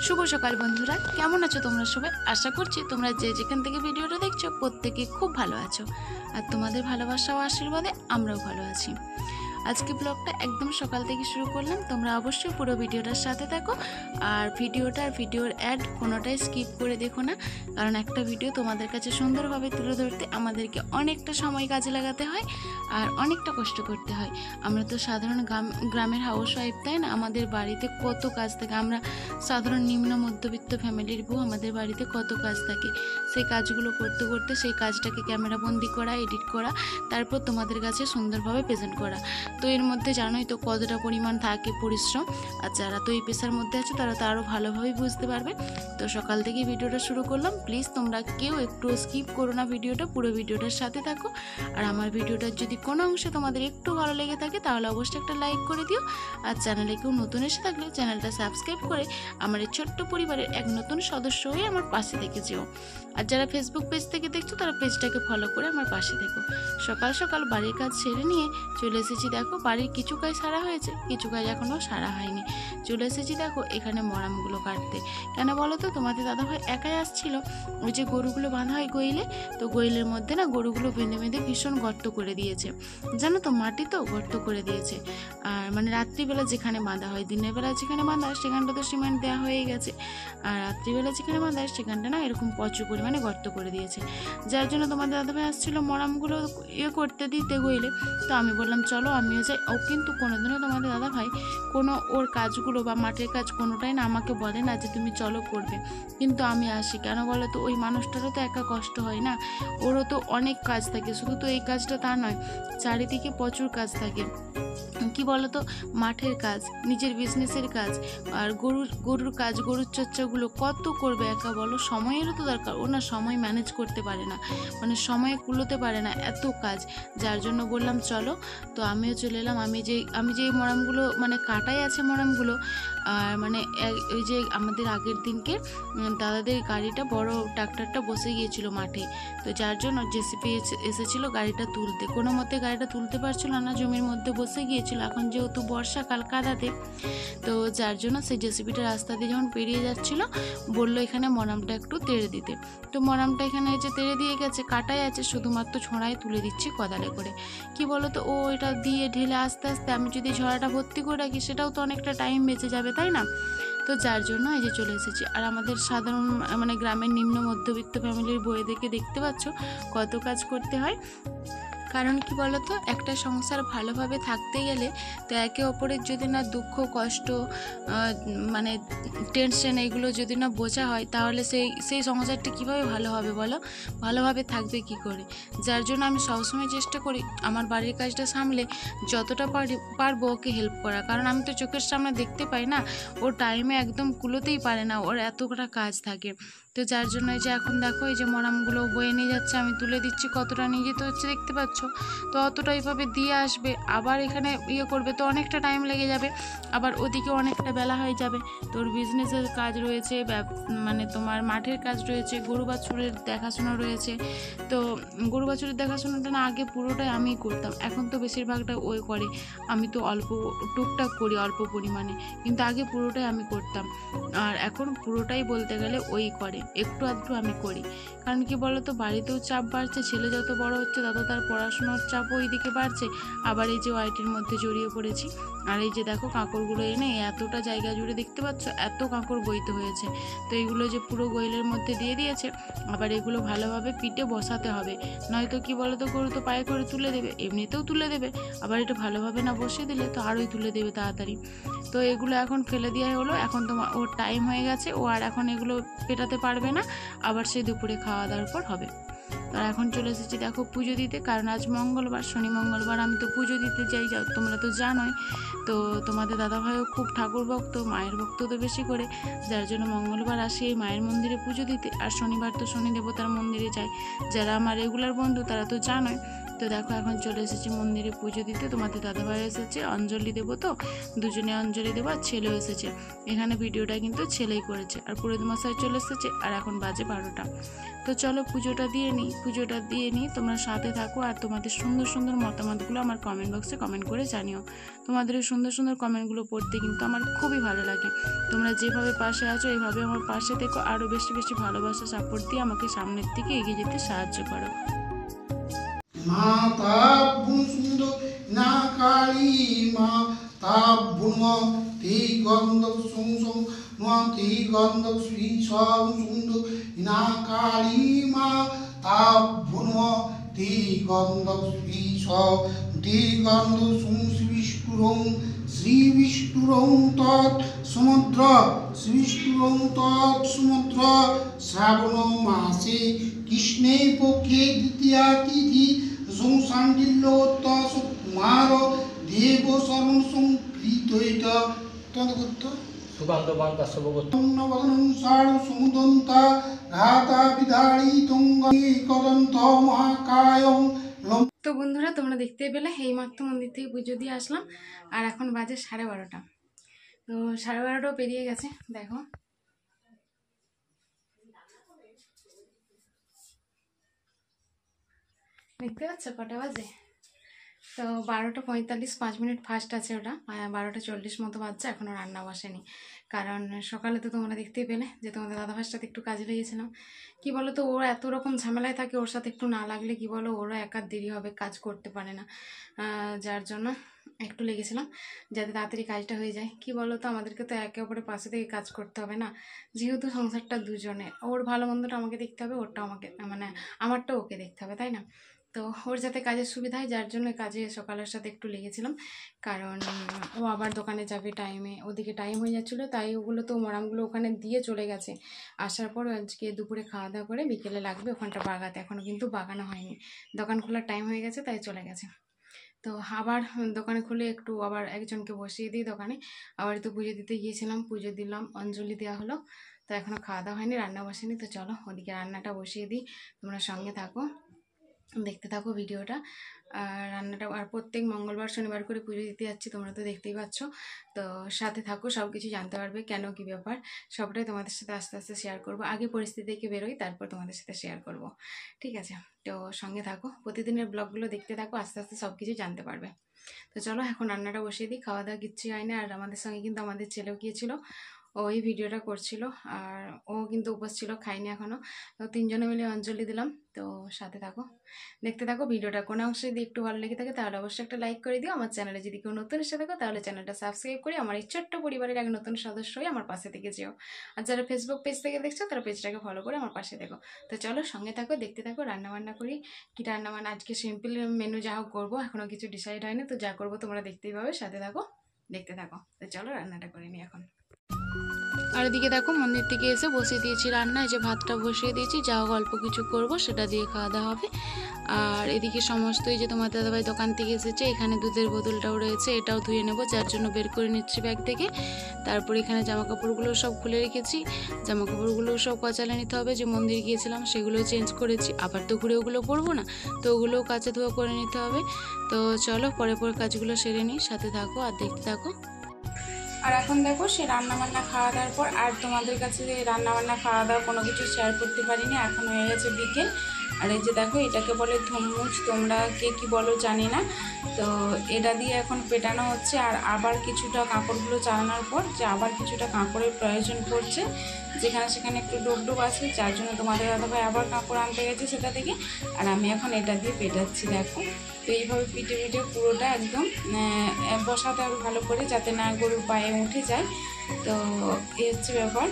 শুভ সকাল বন্ধুরা, কেমন আছো তোমরা সবাই? আশা করছি তোমরা যে যেখান থেকে ভিডিওটা দেখছো প্রত্যেকে খুব ভালো আছো, আর তোমাদের ভালোবাসা ও আশীর্বাদে আমরাও ভালো আছি। আজকে ব্লগটা একদম সকাল থেকে শুরু করলাম, তোমরা অবশ্যই পুরো ভিডিওটার সাথে থাকো। আর ভিডিওর অ্যাড কোনোটাই স্কিপ করে দেখো না, কারণ একটা ভিডিও তোমাদের কাছে সুন্দরভাবে তুলে ধরতে আমাদেরকে অনেকটা সময় কাজে লাগাতে হয় আর অনেকটা কষ্ট করতে হয়। আমরা তো সাধারণ গ্রামের হাউস ওয়াইফ, তাই না? আমাদের বাড়িতে কত কাজ থাকে। আমরা সাধারণ নিম্ন মধ্যবিত্ত ফ্যামিলির বউ, আমাদের বাড়িতে কত কাজ থাকে। সেই কাজগুলো করতে করতে সেই কাজটাকে ক্যামেরাবন্দি করা, এডিট করা, তারপর তোমাদের কাছে সুন্দরভাবে প্রেজেন্ট করা। তো এর মধ্যে জানোই তো কতটা পরিমাণ থাকে পরিশ্রম। আর যারা তো এই পেশার মধ্যে আছে তারা তো আরও ভালোভাবেই বুঝতে পারবে। তো সকাল থেকেই ভিডিওটা শুরু করলাম। প্লিজ তোমরা কেউ একটু স্কিপ করো না ভিডিওটা, পুরো ভিডিওটার সাথে থাকো। আর আমার ভিডিওটার যদি কোনো অংশে তোমাদের একটু ভালো লেগে থাকে তাহলে অবশ্যই একটা লাইক করে দিও। আর চ্যানেলে কেউ নতুন এসে থাকলে চ্যানেলটা সাবস্ক্রাইব করে আমার এই ছোট্ট পরিবারের এক নতুন সদস্য হয়ে আমার পাশে থেকে যেও। আর যারা ফেসবুক পেজ থেকে দেখছো তারা পেজটাকে ফলো করে আমার পাশে থেকো। সকাল সকাল বাড়ির কাজ সেরে নিয়ে চলে এসেছি। দেখো বাড়ির কিছু কাজ সারা হয়েছে, কিছু কাজ এখনও সারা হয়নি। চলে এসেছি দেখো এখানে মরামগুলো কাটতে। কেন বলো তো, তোমাদের দাদাভাই একাই আসছিল। ওই যে গরুগুলো বাঁধা হয় গোইলে, তো গোইলের মধ্যে না গরুগুলো বেঁধে বেঁধে ভীষণ গর্ত করে দিয়েছে, জানো তো, মাটি তো গর্ত করে দিয়েছে। আর মানে রাত্রিবেলা যেখানে বাঁধা হয়, দিনের বেলা যেখানে বাঁধা হয় সেখানটা তো সিমেন্ট দেওয়া হয়ে গেছে, আর রাত্রিবেলা যেখানে বাঁধা হয় সেখানটা না এরকম প্রচুর পরিমাণে গর্ত করে দিয়েছে। যার জন্য তোমাদের দাদাভাই আসছিল মরামগুলো করতে দিতে গোইলে। তো আমি বললাম চলো আমিও যাই। ও কিন্তু কোনোদিনও তোমাদের দাদাভাই কোনো ওর কাজগুলো বা মাঠের কাজ কোনোটাই না আমাকে বলে না যে তুমি চলো করবে, কিন্তু আমি আসি। কেন বলো তো, ওই মানুষটারও তো একা কষ্ট হয় না, ওরও তো অনেক কাজ থাকে। শুধু তো এই কাজটা তা নয়, চারিদিকে প্রচুর কাজ থাকে। কি বলতো, মাঠের কাজ, নিজের বিজনেসের কাজ, আর গরুর কাজ, গরুর চর্চাগুলো কত করবে একা বলো? সময়েরও তো দরকার। ও না সময় ম্যানেজ করতে পারে না, মানে সময়ে কুলোতে পারে না, এত কাজ। যার জন্য বললাম চলো। তো আমিও চলে এলাম। আমি যে মরামগুলো মানে কাটাই আছে মরামগুলো, আর মানে ওই যে আমাদের আগের দিনকে দাদাদের গাড়িটা, বড় ট্রাক্টরটা বসে গিয়েছিল মাঠে, তো যার জন্য জেসিপি এসেছিল গাড়িটা তুলতে। কোনো মতে গাড়িটা তুলতে পারছিল না, জমির মধ্যে বসে গিয়েছিল। এখন যেহেতু বর্ষাকাল কাদাতে, তো যার জন্য সেই জেসিপিটা রাস্তা দিয়ে যখন পেরিয়ে যাচ্ছিল বললো এখানে মরামটা একটু তেড়ে দিতে। তো মরামটা এখানে যে তেড়ে দিয়ে গেছে, কাটাই আছে, শুধুমাত্র ছোঁড়ায় তুলে দিচ্ছি কোদালে করে। কি বলো তো, ও এটা দিয়ে ঢেলে আস্তে আস্তে আমি যদি ঝড়াটা ভর্তি করে রাখি সেটাও তো অনেকটা টাইম বেঁচে যাবে, তাই না? তো যার জন্য এই যে চলে এসেছি। আর আমাদের সাধারণ মানে গ্রামের নিম্ন মধ্যবিত্ত ফ্যামিলির বইদেরকে দেখতে পাচ্ছ কত কাজ করতে হয়। কারণ কি বলতো, একটা সংসার ভালোভাবে থাকতে গেলে তো একে অপরের যদি না দুঃখ কষ্ট মানে টেনশন এগুলো যদি না বোঝা হয় তাহলে সেই সংসারটা কীভাবে ভালো হবে বলো? ভালোভাবে থাকবে কি করে? যার জন্য আমি সবসময় চেষ্টা করি আমার বাড়ির কাজটা সামলে যতটা পারবো ওকে হেল্প করা। কারণ আমি তো চোখের সামনে দেখতে পাই না, ও টাইমে একদম কুলোতেই পারে না, ওর এতটা কাজ থাকে। তো যার জন্য এই যে এখন দেখো এই যে মরামগুলো বয়ে নিয়ে যাচ্ছে, আমি তুলে দিচ্ছি। কতটা নিয়ে যেতে হচ্ছে দেখতে পাচ্ছ। তো অতটা এইভাবে দিয়ে আসবে, আবার এখানে করবে, তো অনেকটা টাইম লেগে যাবে। আবার ওদিকে অনেকটা বেলা হয়ে যাবে। তোর বিজনেসের কাজ রয়েছে, মানে তোমার মাঠের কাজ রয়েছে, গরু বাছুরের দেখাশোনা রয়েছে। তো গরু বাছুরের দেখাশোনাটা না আগে পুরোটাই আমিই করতাম, এখন তো বেশিরভাগটা ওই করে। আমি তো অল্প টুকটাক করি অল্প পরিমাণে, কিন্তু আগে পুরোটাই আমি করতাম। আর এখন পুরোটাই বলতে গেলে ওই করে, একটু আধটু আমি করি। কারণ কি বলতো, বাড়িতেও চাপ বাড়ছে, ছেলে যত বড় হচ্ছে তত তার পড়াশোনার চাপও ওইদিকে বাড়ছে। আবার এই যে ওয়াইটির মধ্যে জড়িয়ে পড়েছি। আর এই যে দেখো কাঁকড়গুলো এনে এতটা জায়গা জুড়ে দেখতে পাচ্ছ এত কাঁকড় বইতে হয়েছে। তো এইগুলো যে পুরো গোইলের মধ্যে দিয়ে দিয়েছে, আবার এগুলো ভালোভাবে পিটে বসাতে হবে, নয়তো কি বলতো গরু তো পায়ে করে তুলে দেবে, এমনিতেও তুলে দেবে, আবার এটা ভালোভাবে না বসিয়ে দিলে তো আরোই তুলে দেবে তাড়াতাড়ি। তো এগুলো এখন ফেলে দেওয়া হলো। এখন তোমার ওর টাইম হয়ে গেছে, ও আর এখন এগুলো পেটাতে পারবে না, আবার সে দুপুরে খাওয়া দাওয়ার পর হবে। আর এখন চলে এসেছি দেখো পুজো দিতে, কারণ আজ মঙ্গলবার, শনি মঙ্গলবার আমি তো পুজো দিতে যাই, তোমরা তো জানোই। তো তোমাদের দাদাভাইও খুব ঠাকুর ভক্ত, মায়ের ভক্ত তো বেশি করে, যার জন্য মঙ্গলবার আসি এই মায়ের মন্দিরে পুজো দিতে, আর শনিবার তো শনি দেবতার মন্দিরে যাই। যারা আমার রেগুলার বন্ধু তারা তো জানোই। তো দেখো এখন চলে এসেছি মন্দিরে পুজো দিতে। তোমাদের দাদাভাই এসেছে, অঞ্জলি দেবো, তো দুজনে অঞ্জলি দেবো, আর ছেলেও এসেছে। এখানে ভিডিওটা কিন্তু ছেলেই করেছে। আর পুরোহিত মশাই চলে এসেছে, আর এখন বাজে 12টা। তো চলো পুজোটা দিয়ে নিই, পুজোটা দিয়ে নিই। তোমরা সাথে থাকো আর তোমাদের সুন্দর সুন্দর মতামতগুলো আমার কমেন্ট বক্সে কমেন্ট করে জানিও। তোমাদের এই সুন্দর সুন্দর কমেন্টগুলো পড়তে কিন্তু আমার খুবই ভালো লাগে। তোমরা যেভাবে পাশে আছো এইভাবে আমার পাশে থেকো, আরও বেশি বেশি ভালোবাসা সাপোর্ট দিয়ে আমাকে সামনের দিকে এগিয়ে যেতে সাহায্য করো। মাতা বুন সুন্দর না কালী মাতা বুন তি গন্ধব সুং সুং তি গন্ধব শ্রী সং সুন্দর না কালী মাতা বুন তি গন্ধব শ্রী তি গন্ধ সুং শ্রী বিষ্ণুরং তৎ সমুদ্র শ্রী বিষ্ণুরং তৎ সমুদ্র শ্রাবণ মাসে কৃষ্ণে পক্ষে দ্বিতীয়া তিথি সংসান্ডিল্যোত্ত কুমার দেব শরণ সংকৃত তদগত সুগন্ধবান্তা শুভগত নবদনং সাড় সমুদন্তা রাতা বিদাড়ি তুঙ্গি কদন্ত মহাকায়ং। তো বন্ধুরা, তোমরা দেখতেই পেলে এইমাত্র মন্দির থেকে পুজো দিয়ে আসলাম আর এখন বাজে 12:30। তো 12:30 পেরিয়ে গেছে। দেখো দেখতে পাচ্ছ কটা বাজে? তো 12:45, 5 মিনিট ফাস্ট আছে ওটা। 12:40 মতো বাজছে, এখনও রান্না বসেনি। কারণ সকালে তো তোমরা দেখতেই পেলে যে তোমাদের দাদাভাইয়ের সাথে একটু কাজে লেগেছিলাম। কি বলো তো, ওরা এত রকম ঝামেলায় থাকে, ওর সাথে একটু না লাগলে কি বলো, ওরা একা দেরি হবে, কাজ করতে পারে না। যার জন্য একটু লেগেছিলাম যাতে তাড়াতাড়ি কাজটা হয়ে যায়। কি বলো তো, আমাদেরকে তো একে অপরের পাশে থেকে কাজ করতে হবে না, যেহেতু সংসারটা দুজনের। ওর ভালো মন্দটা আমাকে দেখতে হবে, ওরটা আমাকে মানে আমারটা ওকে দেখতে হবে, তাই না? তো ওর যাতে কাজের সুবিধা হয়, যার জন্য কাজে সকালের সাথে একটু লেগেছিলাম। কারণ ও আবার দোকানে যাবে টাইমে, ওদিকে টাইম হয়ে যাচ্ছিলো, তাই ওগুলো তো মরামগুলো ওখানে দিয়ে চলে গেছে। আসার পর আজকে দুপুরে খাওয়া দাওয়া করে বিকেলে লাগবে ওখানটা বাগাতে, এখনও কিন্তু বাগানো হয়নি। দোকান খোলার টাইম হয়ে গেছে তাই চলে গেছে। তো আবার দোকানে খুলে একটু আবার একজনকে বসিয়ে দিই দোকানে। আবার তো পুজো দিতে গিয়েছিলাম, পুজো দিলাম, অঞ্জলি দেওয়া হলো। তো এখনও খাওয়া দাওয়া হয়নি, রান্না বসেনি। তো চলো ওদিকে রান্নাটা বসিয়ে দিই, তোমরা সঙ্গে থাকো, দেখতে থাকো ভিডিওটা। আর রান্নাটা আর প্রত্যেক মঙ্গলবার শনিবার করে পুজো দিতে যাচ্ছি, তোমরা তো দেখতেই পাচ্ছ। তো সাথে থাকো, সব কিছু জানতে পারবে, কেন কী ব্যাপার সবটাই তোমাদের সাথে আস্তে আস্তে শেয়ার করবো। আগে পরিস্থিতি থেকে বেরোই, তারপর তোমাদের সাথে শেয়ার করব, ঠিক আছে? তো সঙ্গে থাকো, প্রতিদিনের ব্লগগুলো দেখতে থাকো, আস্তে আস্তে সব কিছু জানতে পারবে। তো চলো এখন রান্নাটা বসিয়ে দিই। খাওয়া দাওয়া কিচ্ছু হয় না। আর আমাদের সঙ্গে কিন্তু আমাদের ছেলেও গিয়েছিলো, ওই ভিডিওটা করছিল, আর ও কিন্তু উপোস ছিল, খাইনি এখনও। তো তিনজনে মিলে অঞ্জলি দিলাম। তো সাথে থাকো, দেখতে থাকো ভিডিওটা। কোনো অংশে যদি একটু ভালো লেগে থাকে তাহলে অবশ্যই একটা লাইক করে দিও। আমার চ্যানেলে যদি কেউ নতুন এসে থাকো তাহলে চ্যানেলটা সাবস্ক্রাইব করে আমার এই ছোট্ট পরিবারের এক নতুন সদস্য হয়ে আমার পাশে থেকে যেও। আর যারা ফেসবুক পেজ থেকে দেখছো তারা পেজটাকে ফলো করে আমার পাশে দেখো। তো চলো সঙ্গে থাকো, দেখতে থাকো। রান্নাবান্না করি, কী রান্নাবান্না আজকে সিম্পল মেনু যা হোক করবো, এখনও কিছু ডিসাইড হয়নি। তো যা করবো তোমরা দেখতেই পাবে, সাথে থাকো, দেখতে থাকো। তো চলো রান্নাটা করে নিই এখন। আর এদিকে দেখো মন্দির থেকে এসে বসিয়ে দিয়েছি রান্না, এই যে ভাতটা বসিয়ে দিয়েছি, যা হোক অল্প কিছু করবো সেটা দিয়ে খাওয়া দাওয়া হবে। আর এদিকে সমস্ত এই যে তোমার দাদাভাই দোকান থেকে এসেছে, এখানে দুধের বোতলটাও রয়েছে, এটাও ধুয়ে নেবো, যার জন্য বের করে নিচ্ছি ব্যাগ থেকে। তারপর এখানে জামা কাপড়গুলো সব খুলে রেখেছি, জামা কাপড়গুলো সব কচালে নিতে হবে, যে মন্দির গিয়েছিলাম সেগুলো চেঞ্জ করেছি, আবার তো ঘুরে ওগুলো পরবো না, তো ওগুলোও কাচা ধোয়া করে নিতে হবে। তো চলো পরে কাজগুলো সেরে নিই, সাথে থাকো আর দেখতে থাকো। আর এখন দেখো সে রান্নাবান্না খাওয়া দাওয়ার পর আর তোমাদের কাছে রান্নাবান্না খাওয়া দাওয়া কোনো কিছু শেয়ার করতে পারিনি, এখন হয়ে গেছে বিকেল। আর এই যে দেখো এটাকে বলে ধুমুচ, তোমরা কে কী বলো জানি না। তো এটা দিয়ে এখন পেটানো হচ্ছে। আর আবার কিছুটা কাঁকড়গুলো চালানোর পর যে আবার কিছুটা কাঁকড়ের প্রয়োজন পড়ছে, যেখানে সেখানে একটু ডোব আছে, যার জন্য তোমাদের দাদাভাই আবার কাঁকড় আনতে গেছে সেটা থেকে। আর আমি এখন এটা দিয়ে পেটাচ্ছি, দেখো। তো এইভাবে পিটে পিটে পুরোটা একদম বসাতে হবে ভালো করে, যাতে না গরুর পায়ে উঠে যায়। তো এই হচ্ছে ব্যাপার।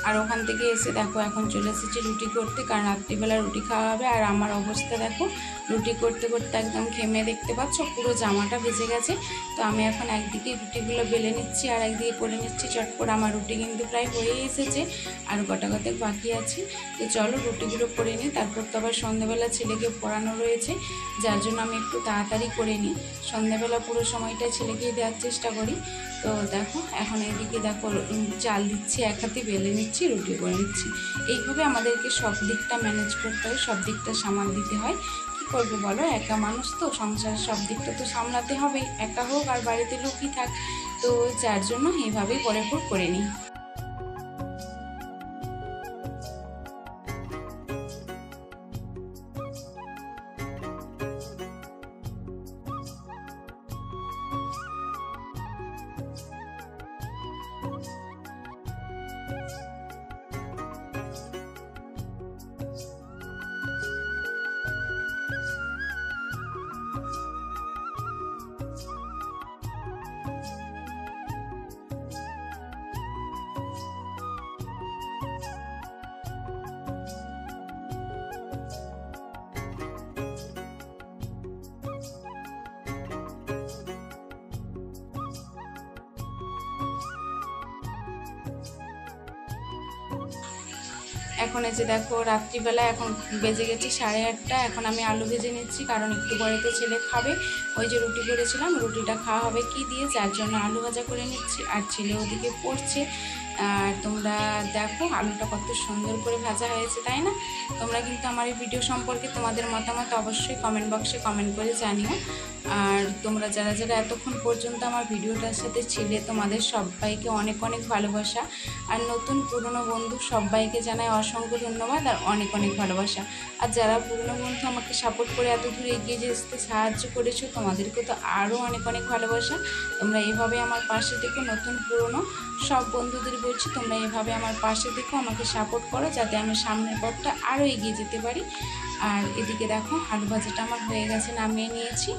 আর ওখান থেকে এসে দেখো এখন চলে এসেছি রুটি করতে, কারণ রাত্রিবেলা রুটি খাওয়া হবে। আর আমার অবস্থা দেখো, রুটি করতে করতে একদম ঘেমে, দেখতে পাচ্ছ পুরো জামাটা ভেজে গেছে। তো আমি এখন একদিকে রুটিগুলো বেলে নিচ্ছি আর একদিকে করে নিচ্ছি চটপট। আমার রুটি কিন্তু প্রায় হয়ে এসেছে, আর গোটা বাকি আছে। তো চলো রুটিগুলো করে নিই, তারপর তো আবার সন্ধ্যেবেলা ছেলেকে পড়ানো রয়েছে, যার জন্য আমি একটু তাড়াতাড়ি করে নিই। সন্ধ্যেবেলা পুরো সময়টা ছেলেকে দেওয়ার চেষ্টা করি। তো দেখো এখন এদিকে দেখো চাল দিচ্ছি, এক হাতে বেলে নিচ্ছি, রুটি করে নিচ্ছি। এইভাবে আমাদেরকে সব দিকটা ম্যানেজ করতে হয়, সব দিকটা সামাল দিতে হয়। কী করবে বলো, একা মানুষ তো, সংসারের সব দিকটা তো সামলাতে হবে, একা হোক আর বাড়িতে লোকই থাক। তো যার জন্য এইভাবেই পরে করে নিই। এখন এই যে দেখো রাত্রিবেলা এখন বেজে গেছে 8:30। এখন আমি আলু ভেজে নিচ্ছি, কারণ একটু পরে তো ছেলে খাবে। ওই যে রুটি করেছিলাম, রুটিটা খাওয়া হবে কি দিয়ে, যার জন্য আলু ভাজা করে নিচ্ছি। আর ছেলে ওদিকে পড়ছে। আর তোমরা দেখো আলুটা কত সুন্দর করে ভাজা হয়েছে, তাই না? তোমরা কিন্তু আমার এই ভিডিও সম্পর্কে তোমাদের মতামত অবশ্যই কমেন্ট বক্সে কমেন্ট করে জানিও। আর তোমরা যারা যারা এতক্ষণ পর্যন্ত আমার ভিডিওটার সাথে ছিলে, তোমাদের সবাইকে অনেক অনেক ভালোবাসা। আর নতুন পুরনো বন্ধু সবাইকে জানাই অসংখ্য ধন্যবাদ আর অনেক অনেক ভালোবাসা। আর যারা পুরনো বন্ধু আমাকে সাপোর্ট করে এত দূরে এগিয়ে যেতে সাহায্য করেছো, তোমাদেরকে তো আরও অনেক অনেক ভালোবাসা। তোমরা এভাবে আমার পাশে থেকো। নতুন পুরনো সব বন্ধুদের বলছি, তোমরা এভাবে আমার পাশে থেকো, আমাকে সাপোর্ট করো, যাতে আমি সামনের পথটা আরও এগিয়ে যেতে পারি। আর এদিকে দেখো আলু ভাজাটা আমার হয়ে গেছে, নামিয়ে নিয়েছি।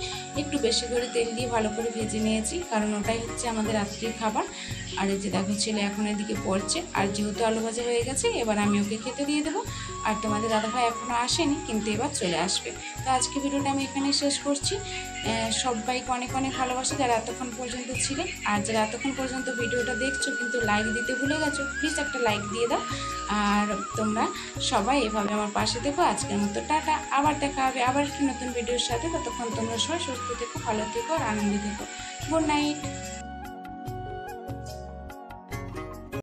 একটু বেশি করে তেল দিয়ে ভালো করে ভেজে নিয়েছি, কারণ ওটাই হচ্ছে আমাদের রাত্রির খাবার। আর এই যে দেখো ছেলে এখন এদিকে পড়ছে। আর যেহেতু আলু ভাজা হয়ে গেছে, এবার আমি ওকে খেতে দিয়ে দেবো। আর তোমাদের দাদাভাই এখনও আসেনি, কিন্তু এবার চলে আসবে। তো আজকে ভিডিওটা আমি এখানেই শেষ করছি। সবাইকে অনেক অনেক ভালোবাসা যারা এতক্ষণ পর্যন্ত ছিলে। আর যারা এতক্ষণ পর্যন্ত ভিডিওটা দেখছো কিন্তু লাইক দিতে ভুলে গেছো, প্লিজ একটা লাইক দিয়ে দাও। আর তোমরা সবাই এভাবে আমার পাশে থেকো। আজকের মতো টাটা, আবার দেখা হবে আবার কি নতুন ভিডিওর সাথে। ততক্ষণ তোমরা সবাই সুস্থ থেকো, ভালো থেকো আর আনন্দে থেকো। Good night.